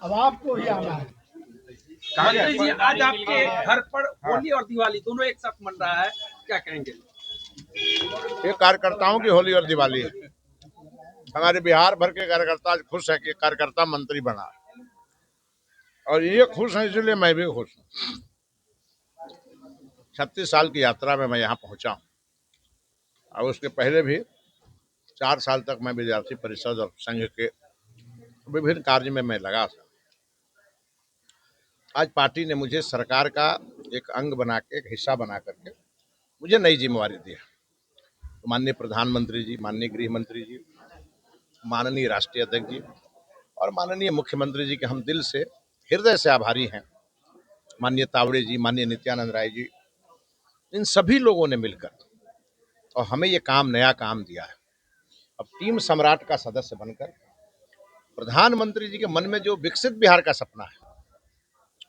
अब आपको ही आना है। मंत्री जी, आज आपके घर पर होली और दिवाली दोनों एक साथ मन रहा है, क्या कहेंगे? ये कार्यकर्ताओं की होली और दिवाली है। हमारे बिहार भर के कार्यकर्ता आज खुश हैं कि कार्यकर्ता मंत्री बना, और ये खुश हैं इसलिए मैं भी खुश हूँ। 36 साल की यात्रा में मैं यहाँ पहुंचा हूँ, और उसके पहले भी 4 साल तक मैं विद्यार्थी परिषद और संघ के विभिन्न कार्य में मैं लगा था। आज पार्टी ने मुझे सरकार का एक अंग बना के, एक हिस्सा बना करके मुझे नई जिम्मेवारी दी है। तो माननीय प्रधानमंत्री जी, माननीय गृह मंत्री जी, माननीय राष्ट्रीय अध्यक्ष जी और माननीय मुख्यमंत्री जी के हम दिल से, हृदय से आभारी हैं। माननीय तावड़े जी, माननीय नित्यानंद राय जी, इन सभी लोगों ने मिलकर और हमें ये काम, नया काम दिया है। अब टीम सम्राट का सदस्य बनकर प्रधानमंत्री जी के मन में जो विकसित बिहार का सपना है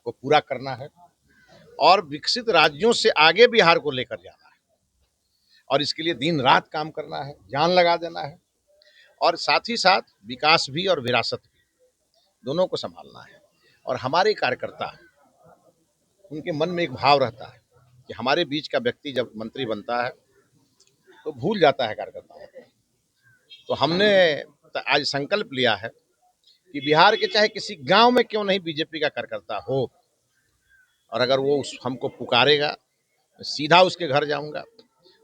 वो पूरा करना है, और विकसित राज्यों से आगे बिहार को लेकर जाना है, और इसके लिए दिन रात काम करना है, जान लगा देना है, और साथ ही साथ विकास भी और विरासत भी दोनों को संभालना है। और हमारे कार्यकर्ता, उनके मन में एक भाव रहता है कि हमारे बीच का व्यक्ति जब मंत्री बनता है तो भूल जाता है कार्यकर्ताओं को। तो हमने आज संकल्प लिया है कि बिहार के चाहे किसी गांव में क्यों नहीं बीजेपी का कार्यकर्ता हो, और अगर वो हमको पुकारेगा, सीधा उसके घर जाऊंगा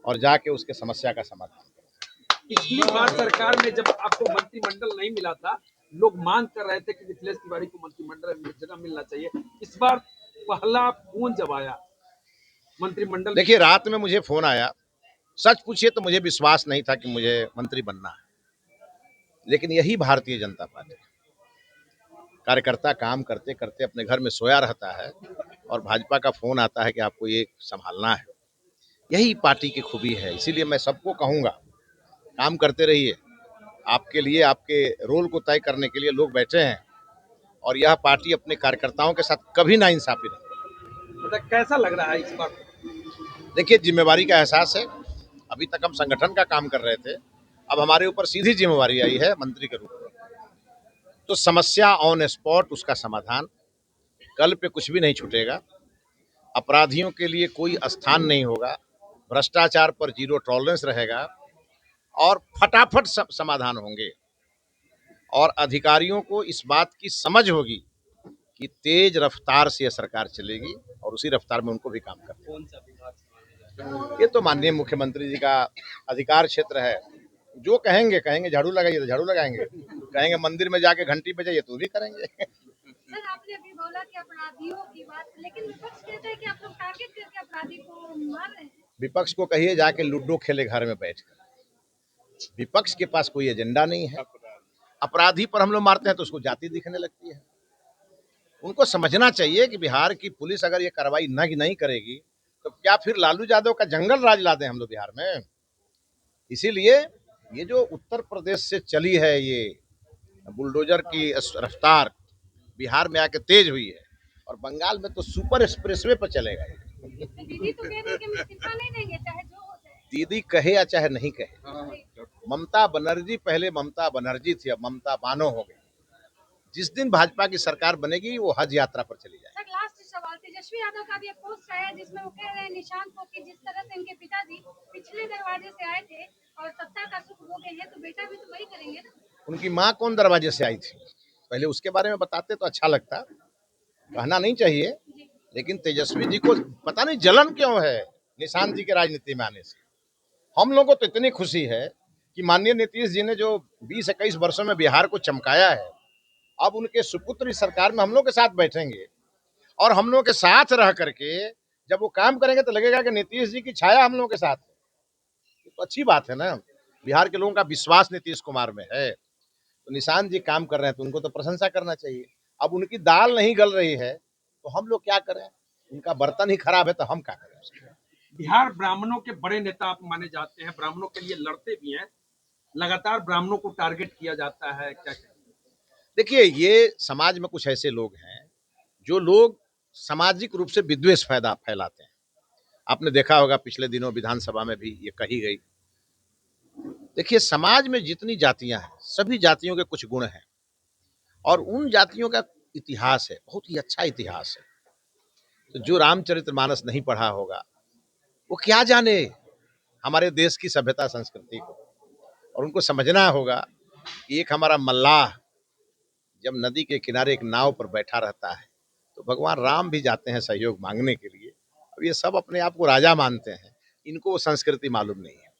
और जाके उसके समस्या का समाधान करूंगा। पिछली बार सरकार में जब आपको मंत्रिमंडल नहीं मिला था, लोग मांग कर रहे थे कि मिथिलेश तिवारी को मंत्रिमंडल में जगह मिलना चाहिए। इस बार पहला फोन जब आया मंत्रिमंडल, देखिए, रात में मुझे फोन आया। सच पूछिए तो मुझे विश्वास नहीं था कि मुझे मंत्री बनना है, लेकिन यही भारतीय जनता पार्टी। कार्यकर्ता काम करते करते अपने घर में सोया रहता है और भाजपा का फोन आता है कि आपको ये संभालना है। यही पार्टी की खूबी है। इसीलिए मैं सबको कहूंगा, काम करते रहिए। आपके लिए, आपके रोल को तय करने के लिए लोग बैठे हैं, और यह पार्टी अपने कार्यकर्ताओं के साथ कभी ना इंसाफी रहे। मतलब कैसा लग रहा है इस बार? देखिए, जिम्मेवारी का एहसास है। अभी तक हम संगठन का काम कर रहे थे, अब हमारे ऊपर सीधी जिम्मेवारी आई है मंत्री के रूप में। तो समस्या ऑन स्पॉट, उसका समाधान। कल पे कुछ भी नहीं छूटेगा। अपराधियों के लिए कोई स्थान नहीं होगा, भ्रष्टाचार पर जीरो टॉलरेंस रहेगा, और फटाफट समाधान होंगे। और अधिकारियों को इस बात की समझ होगी कि तेज रफ्तार से यह सरकार चलेगी, और उसी रफ्तार में उनको भी काम करना। कौन सा विभाग? ये तो माननीय मुख्यमंत्री जी का अधिकार क्षेत्र है। जो कहेंगे, कहेंगे झाड़ू लगाइए तो झाड़ू लगाएंगे, कहेंगे मंदिर में जाके घंटी बजाइए तो भी करेंगे। सर, आपने अभी बोला कि अपराधियों की बात, लेकिन विपक्ष कहता है कि आप लोग टारगेट करके अपराधी को मार रहे हैं। विपक्ष को कहिए जाके लूडो खेले घर में बैठकर। विपक्ष के पास कोई एजेंडा नहीं है। अपराधी पर हम लोग मारते हैं तो उसको जाति दिखने लगती है। उनको समझना चाहिए कि बिहार की पुलिस अगर ये कार्रवाई नहीं करेगी तो क्या फिर लालू यादव का जंगल राज ला दें हम लोग बिहार में? इसीलिए ये जो उत्तर प्रदेश से चली है, ये बुलडोजर की रफ्तार बिहार में आके तेज हुई है, और बंगाल में तो सुपर एक्सप्रेसवे पर चलेगा। दीदी तो कह रही है कि हम इस्तीफा नहीं देंगे चाहे जो हो जाए। दीदी कहे या चाहे नहीं कहे, ममता बनर्जी पहले ममता बनर्जी थी, अब ममता बानो हो गई। जिस दिन भाजपा की सरकार बनेगी वो हज यात्रा पर चली जाएगी। सर, लास्ट सवाल, तेजस्वी यादव का भी एक पोस्ट आया है जिसमें वो कह रहे हैं निशांत को कि जिस तरह से इनके पिताजी पिछले दरवाजे से आए थे और सत्ता का सुख भोगे हैं, तो बेटा भी तो वही करेंगे ना। उनकी माँ कौन दरवाजे से आई थी, पहले उसके बारे में बताते तो अच्छा लगता। कहना नहीं चाहिए, लेकिन तेजस्वी जी को पता नहीं जलन क्यों है निशांत जी के राजनीति में आने से। हम लोगों को तो इतनी खुशी है कि माननीय नीतीश जी ने जो 20-21 वर्षों में बिहार को चमकाया है, अब उनके सुपुत्र इस सरकार में हम लोग के साथ बैठेंगे, और हम लोग के साथ रह करके जब वो काम करेंगे तो लगेगा कि नीतीश जी की छाया हम लोग के साथ है। तो अच्छी बात है ना। बिहार के लोगों का विश्वास नीतीश कुमार में है, तो निशांत जी काम कर रहे हैं तो उनको तो प्रशंसा करना चाहिए। अब उनकी दाल नहीं गल रही है तो हम लोग क्या करें? उनका बर्तन ही खराब है तो हम क्या करें? बिहार ब्राह्मणों के बड़े नेता आप माने जाते हैं, ब्राह्मणों के लिए लड़ते भी हैं, लगातार ब्राह्मणों को टारगेट किया जाता है, क्या कहें? देखिए, ये समाज में कुछ ऐसे लोग हैं जो लोग सामाजिक रूप से विद्वेष फैलाते हैं। आपने देखा होगा पिछले दिनों विधानसभा में भी ये कही गई। देखिए, समाज में जितनी जातियां हैं, सभी जातियों के कुछ गुण हैं, और उन जातियों का इतिहास है, बहुत ही अच्छा इतिहास है। तो जो रामचरितमानस नहीं पढ़ा होगा वो क्या जाने हमारे देश की सभ्यता संस्कृति को। और उनको समझना होगा कि एक हमारा मल्लाह जब नदी के किनारे एक नाव पर बैठा रहता है तो भगवान राम भी जाते हैं सहयोग मांगने के लिए। अब ये सब अपने आप को राजा मानते हैं, इनको वो संस्कृति मालूम नहीं है।